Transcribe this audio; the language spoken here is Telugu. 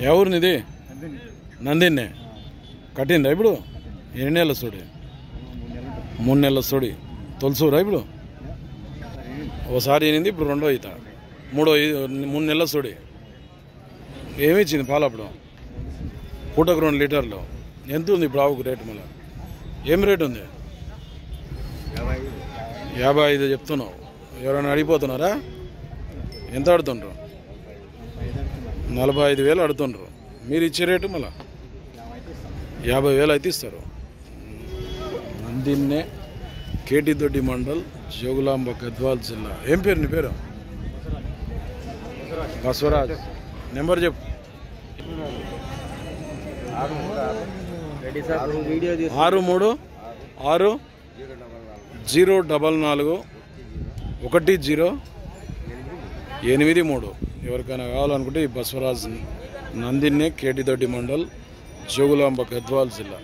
ఎవరినిది? నందిన్నే కట్టిందా ఇప్పుడు? ఎన్ని నెలల సోడి? 3 నెలల సోడి. తొలసూరా ఇప్పుడు? ఓసారి ఏనింది, ఇప్పుడు రెండో ఈత, 3 నెలల సోడి. ఏమి ఇచ్చింది పాలు అప్పుడు? పూటకు 2 లీటర్లు. ఎంత ఉంది ఇప్పుడు ఆవుకు రేటు? మళ్ళీ ఏం రేటు ఉంది? 55 చెప్తున్నావు. ఎవరైనా అడిగిపోతున్నారా? ఎంత అడుగుతుండ్రు? 45,000 అడుగుతుండ్రు. మీరు ఇచ్చే రేటు మళ్ళీ 50,000 అయితే ఇస్తారు. నందిన్నే, కేటిదొడ్డి మండల్, జోగులాంబ, గద్వాల్ జిల్లా. ఏం పేరు నీ పేరు? బసవరాజ్. నెంబర్ చెప్పు. 6366041083. ఎవరికైనా కావాలనుకుంటే ఈ బసవరాజ్, నందిన్నే, కేటిదొడ్డి మండల్, జోగులాంబ, గద్వాల్ జిల్లా.